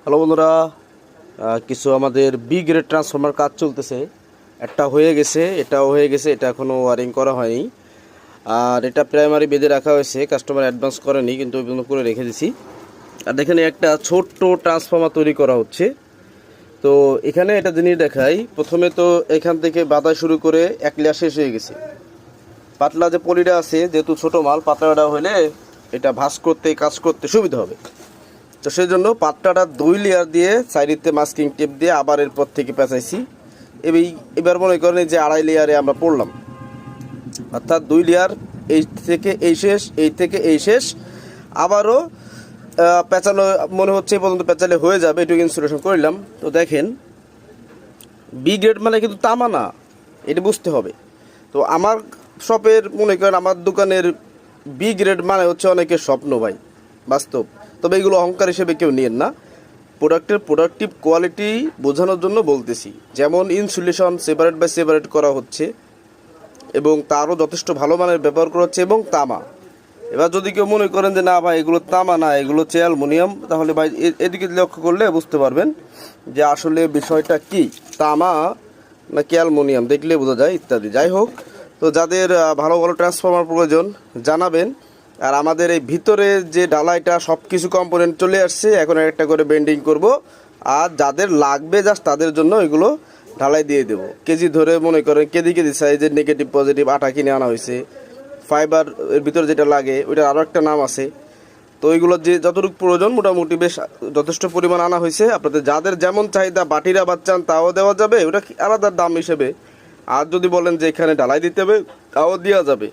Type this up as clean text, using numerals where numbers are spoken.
Hello বন্ধুরা, কিছু আমাদের বি গ্রেড ট্রান্সফর্মার কাজ চলতেছে। একটা হয়ে গেছে, এটাও হয়ে গেছে, এটা এখনও ওয়ারিং করা হয়নি। আর এটা প্রাইমারি বেঁধে রাখা হয়েছে, কাস্টমার অ্যাডভান্স করেনি কিন্তু ওই পর্যন্ত করে রেখে দিছি। আর দেখেন একটা ছোট্ট ট্রান্সফর্মার তৈরি করা হচ্ছে। তো এখানে একটা জিনিস দেখাই, প্রথমে তো এখান থেকে বাঁধা শুরু করে এক লেয়ার শেষ হয়ে গেছে। পাতলা যে পলিটা আছে, যেহেতু ছোটো মাল, পাতলাটা হলে এটা ভাঁজ করতে কাজ করতে সুবিধা হবে। তো সেই জন্য পাট্টাটা 2 লেয়ার দিয়ে সাইডেতে মাস্কিং টেপ দিয়ে আবার এরপর থেকে পেঁচাইছি। এবার মনে করেন যে 2.5 লেয়ারে আমরা পড়লাম, অর্থাৎ 2 লেয়ার, এই থেকে এই শেষ, এই থেকে এই শেষ। আবারও পেঁচানো মনে হচ্ছে এই পর্যন্ত পেঁচালে হয়ে যাবে, এটুকু ইনস্টলেশন করলাম। তো দেখেন, বি গ্রেড মানে কিন্তু তামা না, এটা বুঝতে হবে। তো আমার শপের মনে করেন আমার দোকানের বি গ্রেড মানে হচ্ছে অনেকের স্বপ্ন ভাই, বাস্তব। তবে এগুলো অহংকার হিসেবে কেউ নিয়েন না, প্রোডাক্টের প্রোডাক্টিভ কোয়ালিটি বোঝানোর জন্য বলতেছি। যেমন ইনসুলেশন সেপারেট বাই সেপারেট করা হচ্ছে এবং তারও যথেষ্ট ভালো মানের ব্যবহার করা হচ্ছে, এবং তামা। এবার যদি কেউ মনে করেন যে না ভাই এগুলো তামা না, এগুলো হচ্ছে অ্যালুমিনিয়াম, তাহলে ভাই এদিকে লক্ষ্য করলে বুঝতে পারবেন যে আসলে বিষয়টা কি, তামা নাকি অ্যালুমিনিয়াম, দেখলে বোঝা যায় ইত্যাদি। যাই হোক, তো যাদের ভালো ভালো ট্রান্সফর্মার প্রয়োজন জানাবেন। আর আমাদের এই ভিতরে যে ডালাইটা সব কিছু কম্পোনেন্ট চলে আসছে, এখন একটা করে বেন্ডিং করব। আর যাদের লাগবে জাস্ট তাদের জন্য এগুলো ঢালাই দিয়ে দেবো। কেজি ধরে মনে করেন কেজি কেজি সাইজের নেগেটিভ পজিটিভ আটা কিনে আনা হয়েছে। ফাইবার এর ভিতরে যেটা লাগে ওইটার আরও একটা নাম আছে। তো ওইগুলো যে যতটুকু প্রয়োজন মোটামুটি বেশ যথেষ্ট পরিমাণ আনা হয়েছে। আপনাদের যাদের যেমন চাহিদা বাটিরা বাচ্চান তাও দেওয়া যাবে, ওটা আলাদা দাম হিসেবে। আর যদি বলেন যে এখানে ঢালাই দিতে হবে তাও দেওয়া যাবে।